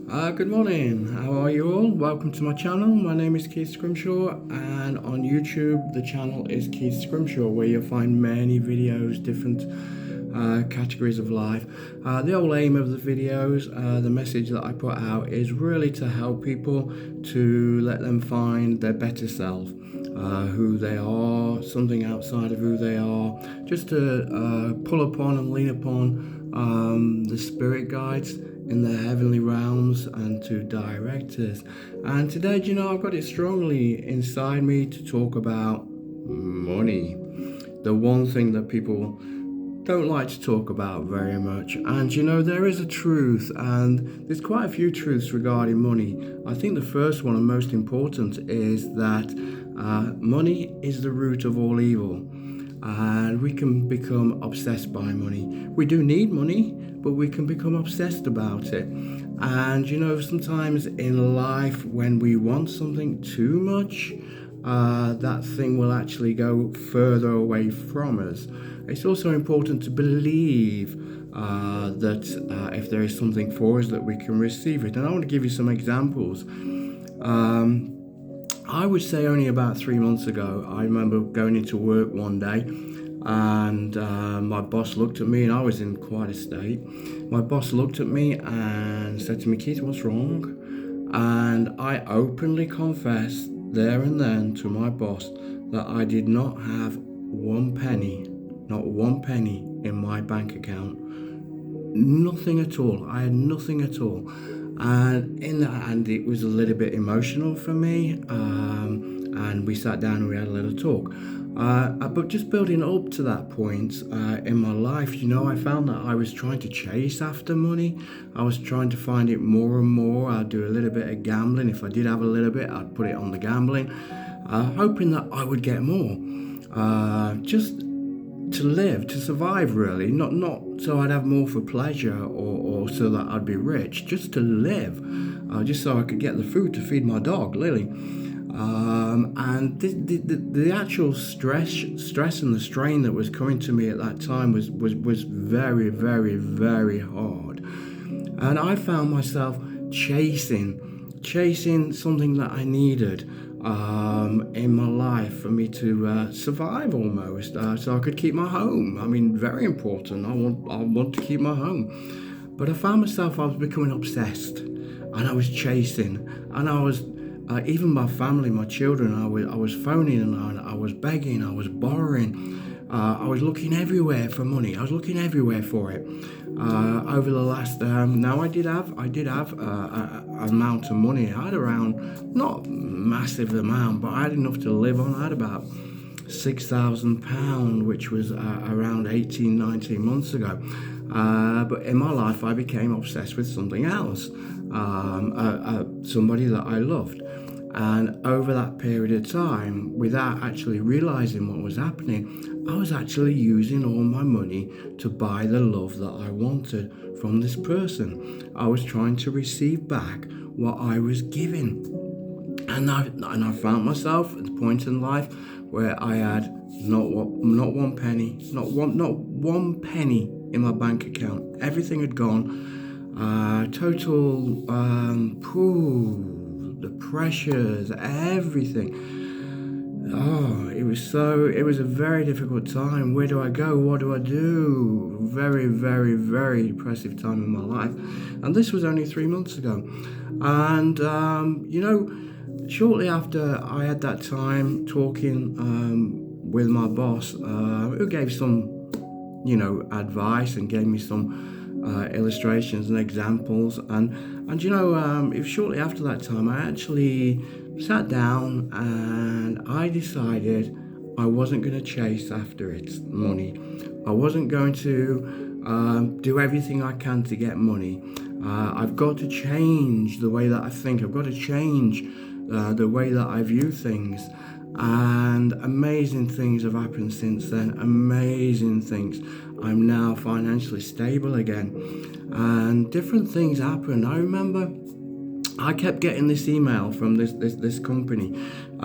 Good morning. How are you all? Welcome to my channel. My name is Keith Scrimshaw, and on YouTube the channel is Keith Scrimshaw, where you'll find many videos, different categories of life. The whole aim of the videos, the message that I put out is really to help people, to let them find their better self, who they are, something outside of who they are, just to pull upon and lean upon the spirit guides in the heavenly realms and to direct us. And today, I've got it strongly inside me to talk about money, the one thing that people don't like to talk about very much. And there is a truth, and there's quite a few truths regarding money. I think the first one and most important is that money is the root of all evil, and we can become obsessed by money. We do need money, but we can become obsessed about it. And sometimes in life, when we want something too much, that thing will actually go further away from us. It's also important to believe that if there is something for us, that we can receive it. And I want to give you some examples. I would say only about 3 months ago, I remember going into work one day, and my boss looked at me, and I was in quite a state. My boss looked at me and said to me, "Keith, what's wrong?" And I openly confessed there and then to my boss that I did not have not one penny in my bank account. Nothing at all. I had nothing at all. And it was a little bit emotional for me. And we sat down and we had a little talk. But just building up to that point in my life, I found that I was trying to chase after money. I was trying to find it more and more. I'd do a little bit of gambling. If I did have a little bit, I'd put it on the gambling, hoping that I would get more. Just to live, to survive, really. Not so I'd have more for pleasure or so that I'd be rich. Just to live, just so I could get the food to feed my dog, Lily. And the actual stress and the strain that was coming to me at that time was very, very, very hard. And I found myself chasing something that I needed in my life for me to survive almost, so I could keep my home. I mean, very important. I want to keep my home. But I found myself, I was becoming obsessed, and I was chasing, and I was even my family, my children, I was phoning, and I was begging, I was borrowing. I was looking everywhere for money. I was looking everywhere for it. Over the last, now I did have an amount of money. I had around, not massive amount, but I had enough to live on. I had about £6,000, which was around 18, 19 months ago. But in my life, I became obsessed with something else, somebody that I loved. And over that period of time, without actually realizing what was happening, I was actually using all my money to buy the love that I wanted from this person. I was trying to receive back what I was giving. And I found myself at the point in life where I had not one penny in my bank account. Everything had gone. Total the pressures, everything. Oh, it was a very difficult time. Where do I go? What do I do? Very, very, very depressive time in my life. And this was only 3 months ago. And, shortly after I had that time talking with my boss, who gave some, advice and gave me some illustrations and examples, and it was shortly after that time I actually sat down and I decided I wasn't going to chase after money. I wasn't going to do everything I can to get money. I've got to change the way that I think. I've got to change the way that I view things. And amazing things have happened since then. Amazing things. I'm now financially stable again, and different things happened. I remember I kept getting this email from this company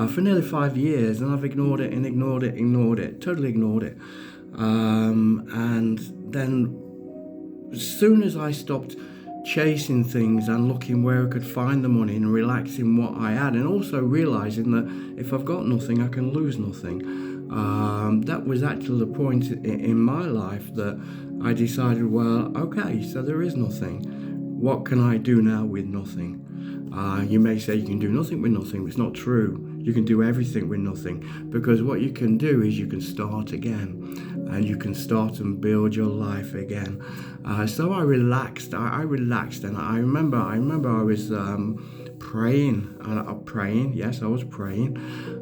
for nearly 5 years, and I've ignored it, totally ignored it. And then as soon as I stopped chasing things and looking where I could find the money and relaxing what I had, and also realizing that if I've got nothing, I can lose nothing. That was actually the point in my life that I decided, well, okay, so there is nothing. What can I do now with nothing? You may say you can do nothing with nothing, but it's not true. You can do everything with nothing, because what you can do is you can start again, and you can start and build your life again. So I relaxed. I relaxed, and I remember I was praying. Yes, I was praying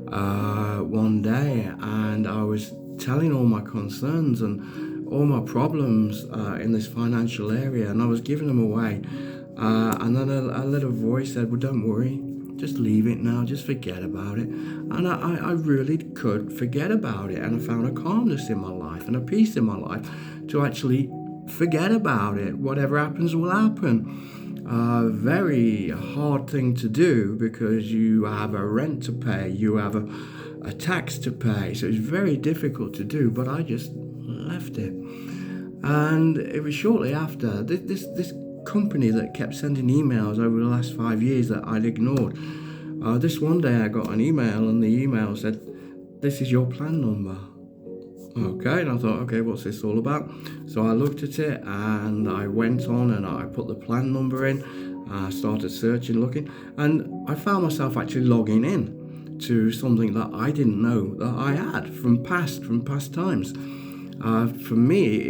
one day, and I was telling all my concerns and all my problems in this financial area, and I was giving them away. And then a little voice said, well, don't worry, just leave it now, just forget about it. And I really could forget about it, and I found a calmness in my life and a peace in my life to actually forget about it. Whatever happens will happen. Very hard thing to do, because you have a rent to pay, you have a tax to pay, so it's very difficult to do, but I just left it. And it was shortly after this company that kept sending emails over the last 5 years that I'd ignored. This one day I got an email, and the email said, this is your plan number. Okay, and I thought, okay, what's this all about? So I looked at it, and I went on and I put the plan number in. I started searching, looking, and I found myself actually logging in to something that I didn't know that I had from past times. For me,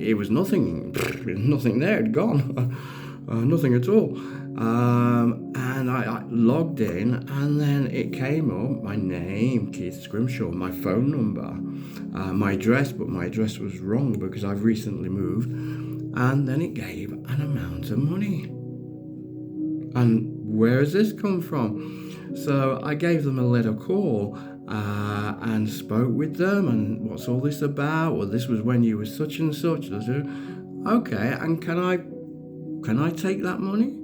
it was nothing there, it'd gone, nothing at all. And I logged in, and then it came up, my name, Keith Scrimshaw, my phone number, my address, but my address was wrong because I've recently moved, and then it gave an amount of money. And where has this come from? So I gave them a little call, and spoke with them, and what's all this about? Well, this was when you were such and such. Okay, and can I take that money?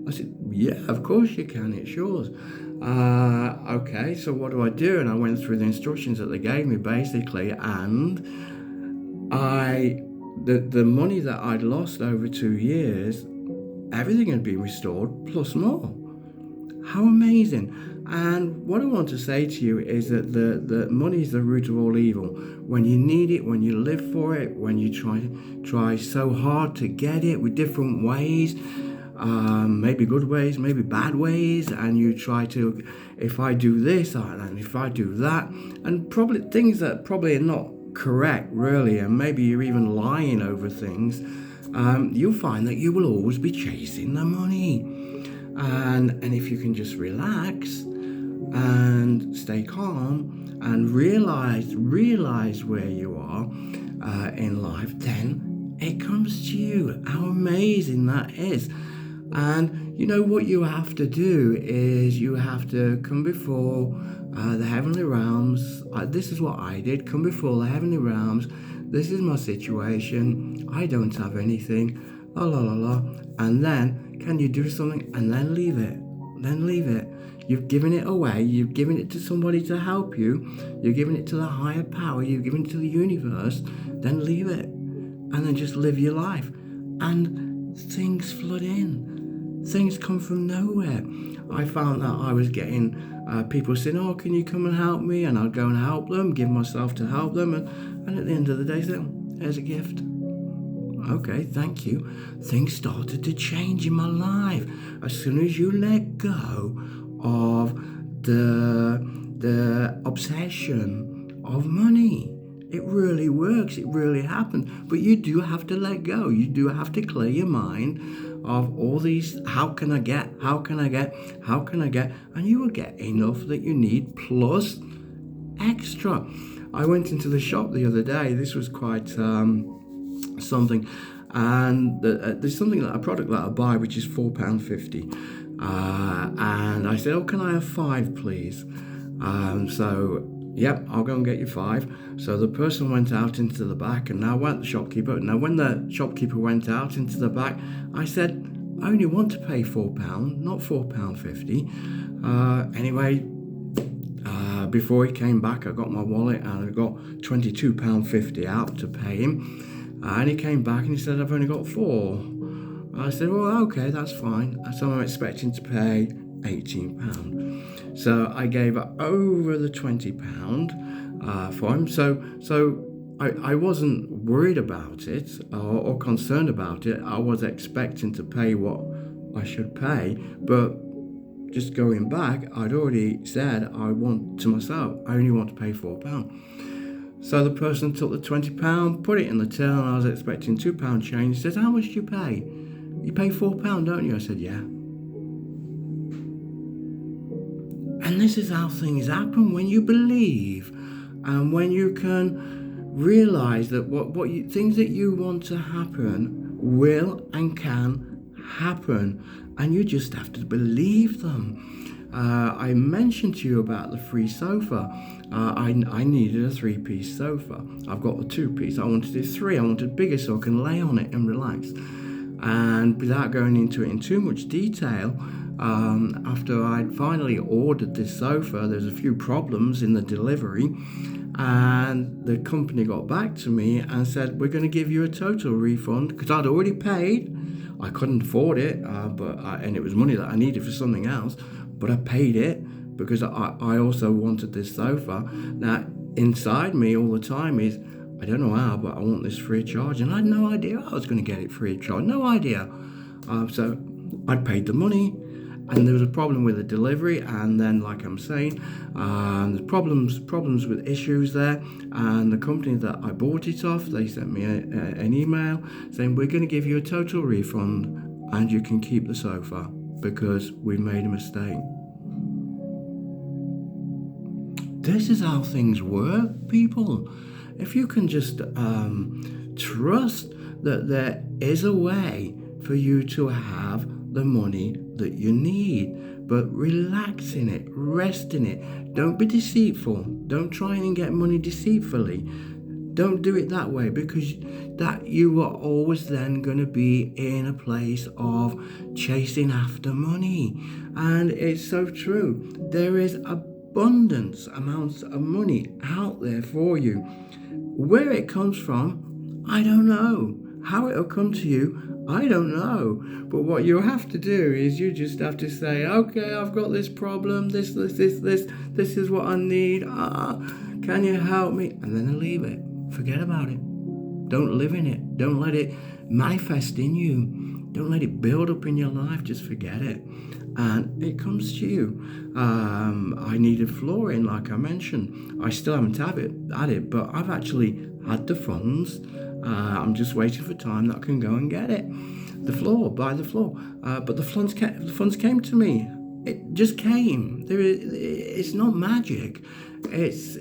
I said, yeah, of course you can, it's yours. Okay, so what do I do? And I went through the instructions that they gave me, basically, and the money that I'd lost over 2 years, everything had been restored, plus more. How amazing. And what I want to say to you is that the money is the root of all evil. When you need it, when you live for it, when you try so hard to get it with different ways, maybe good ways, maybe bad ways, and you try to, if I do this, and if I do that, and probably things that probably are not correct, really, and maybe you're even lying over things, you'll find that you will always be chasing the money. And if you can just relax and stay calm and realize where you are in life, then it comes to you. How amazing that is. And you know what you have to do is you have to come before the heavenly realms. This is what I did. Come before the heavenly realms. This is my situation. I don't have anything. La la la la. And then can you do something? And then leave it. Then leave it. You've given it away. You've given it to somebody to help you. You've given it to the higher power. You've given it to the universe. Then leave it. And then just live your life. And things flood in. Things come from nowhere. I found that I was getting people saying, oh, can you come and help me? And I'd go and help them, give myself to help them. And at the end of the day, say, oh, here's a gift. Okay, thank you. Things started to change in my life. As soon as you let go of the obsession of money, it really works. It really happens. But you do have to let go. You do have to clear your mind of all these, how can I get? And you will get enough that you need plus extra. I went into the shop the other day. This was quite something, and there's a product that I buy which is £4.50, and I said, oh, can I have 5 please? So yep, I'll go and get you 5. So the person went out into the back, and now went the shopkeeper. Now when the shopkeeper went out into the back, I said, I only want to pay £4, not £4.50. Anyway, before he came back, I got my wallet and I got £22.50 out to pay him. And he came back and he said, I've only got 4. I said, well, okay, that's fine. So I'm expecting to pay £18. So I gave over the £20 for him. So I wasn't worried about it or concerned about it. I was expecting to pay what I should pay, but just going back, I'd already said I want to myself, I only want to pay £4. So the person took the £20, put it in the till, and I was expecting £2 change. He says, how much do you pay? You pay £4, don't you? I said, yeah. And this is how things happen when you believe, and when you can realize that things that you want to happen will and can happen, and you just have to believe them. I mentioned to you about the free sofa. I needed a 3-piece sofa. I've got a 2-piece. I wanted a 3. I wanted bigger so I can lay on it and relax. And without going into it in too much detail, after I'd finally ordered this sofa, there's a few problems in the delivery, and the company got back to me and said, we're going to give you a total refund, because I'd already paid. I couldn't afford it, and it was money that I needed for something else, but I paid it because I also wanted this sofa. Now, inside me all the time is, I don't know how, but I want this free of charge, and I had no idea I was going to get it free of charge, no idea. So I'd paid the money, and there was a problem with the delivery, and then, like I'm saying, there's problems with issues there, and the company that I bought it off, they sent me an email saying, we're going to give you a total refund and you can keep the sofa because we made a mistake. This is how things work, people. If you can just trust that there is a way for you to have the money that you need, but relax in it, rest in it. Don't be deceitful. Don't try and get money deceitfully. Don't do it that way, because that you are always then going to be in a place of chasing after money. And it's so true. There is abundance amounts of money out there for you. Where it comes from, I don't know. How it'll come to you, I don't know. But what you have to do is you just have to say, okay, I've got this problem, this is what I need. Can you help me? And then leave it. Forget about it. Don't live in it. Don't let it manifest in you. Don't let it build up in your life. Just forget it. And it comes to you. I needed flooring, like I mentioned. I still haven't had it, but I've actually had the funds. I'm just waiting for time that I can go and get it. Buy the floor. But the funds came to me. It just came. It's not magic. It's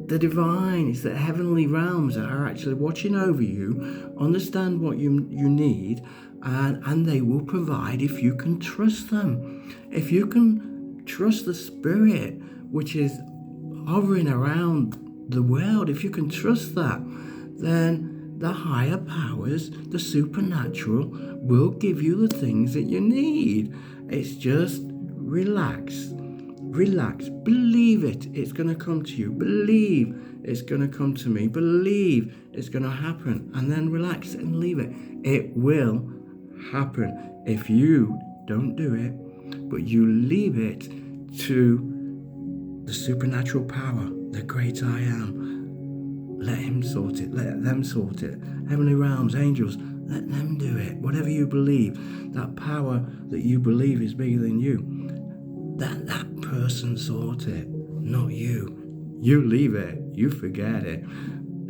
the divine. It's the heavenly realms that are actually watching over you, understand what you need, and they will provide if you can trust them. If you can trust the Spirit, which is hovering around the world, if you can trust that, then the higher powers, the supernatural, will give you the things that you need. It's just relax, believe it. It's going to come to you. Believe it's going to come to me. Believe it's going to happen, and then relax and leave it. It will happen if you don't do it, but you leave it to the supernatural power, the great I am. Let him sort it. Let them sort it. Heavenly realms, angels, let them do it. Whatever you believe, that power that you believe is bigger than you, that person sort it, not you. You leave it. You forget it.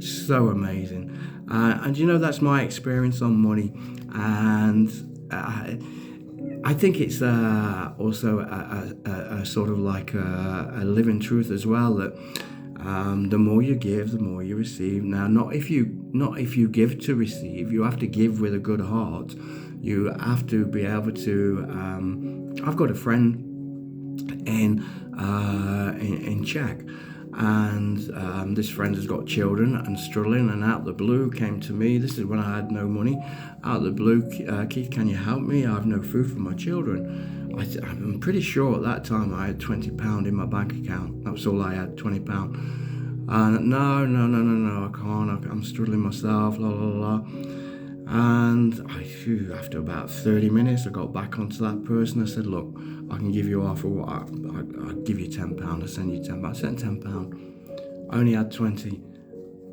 So amazing. And you know, that's my experience on money. And I think it's also a sort of like a living truth as well, that the more you give, the more you receive. Now, not if you give to receive. You have to give with a good heart. You have to be able to. I've got a friend in Czech, and this friend has got children and struggling, and out the blue came to me. This is when I had no money. Out the blue, Keith, can you help me? I have no food for my children. I'm pretty sure at that time I had £20 in my bank account. That was all I had, £20. And no, I can't. I'm struggling myself, la la la. And after about 30 minutes, I got back onto that person. I said, look, I can give you half of what I'll give you £10. I send you £10. I sent £10. I only had 20.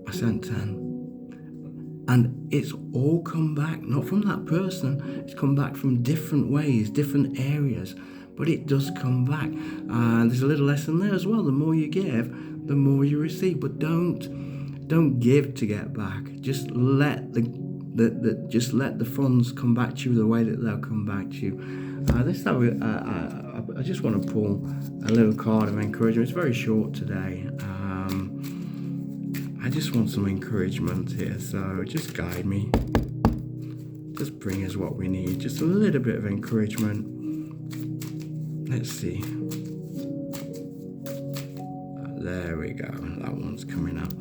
I sent 10. And it's all come back, not from that person. It's come back from different ways, different areas. But it does come back. And there's a little lesson there as well. The more you give, the more you receive. But don't give to get back. Just let the funds come back to you the way that they'll come back to you. I just want to pull a little card of encouragement. It's very short today. I just want some encouragement here, so just guide me. Just bring us what we need. Just a little bit of encouragement. Let's see. There we go. That one's coming up.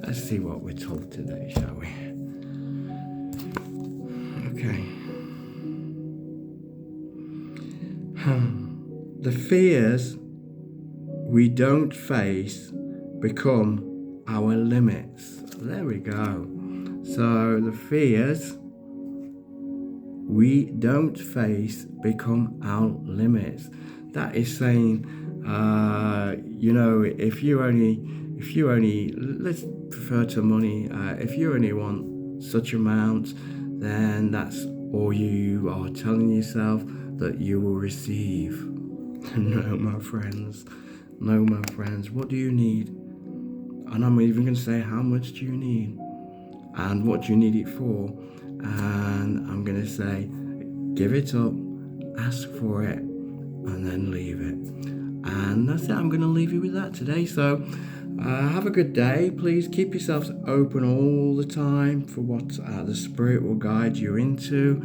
Let's see what we're told today, shall we? Okay. The fears we don't face become our limits. There we go. So the fears we don't face become our limits. That is saying, if you only, let's refer to money, if you only want such amount, then that's all you are telling yourself that you will receive. No, my friends. What do you need? And I'm even going to say, how much do you need? And what do you need it for? And I'm going to say, give it up, ask for it, and then leave it. And that's it. I'm going to leave you with that today. So have a good day. Please keep yourselves open all the time for what the Spirit will guide you into.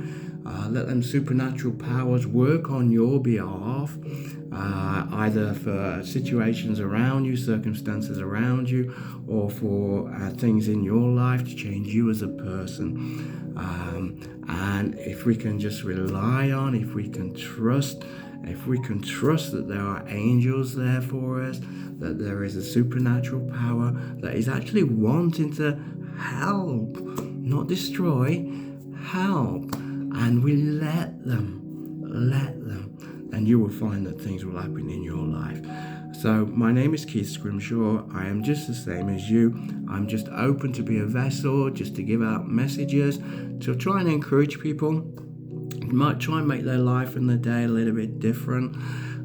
Let them supernatural powers work on your behalf, either for situations around you, circumstances around you, or for things in your life to change you as a person. And if we can just rely on, if we can trust that there are angels there for us, that there is a supernatural power that is actually wanting to help, not destroy, help. And we let them, and you will find that things will happen in your life. So my name is Keith Scrimshaw. I am just the same as you. I'm just open to be a vessel, just to give out messages, to try and encourage people. Might try and make their life and their day a little bit different.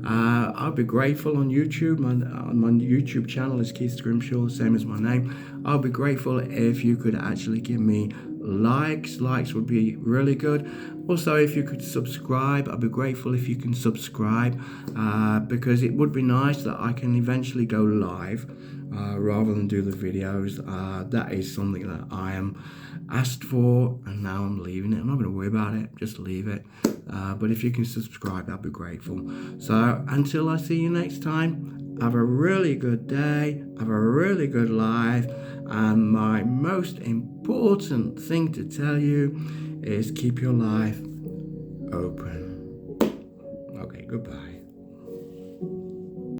I'll be grateful on YouTube. My YouTube channel is Keith Scrimshaw, the same as my name. I'll be grateful if you could actually give me likes. Likes would be really good. Also, if you could subscribe, I'd be grateful if you can subscribe, because it would be nice that I can eventually go live rather than do the videos. That is something that I am asked for, and now I'm leaving it. I'm not going to worry about it, just leave it. But if you can subscribe, I'd be grateful. So until I see you next time, have a really good day, have a really good life, and my most important thing to tell you is keep your life open. Okay, goodbye.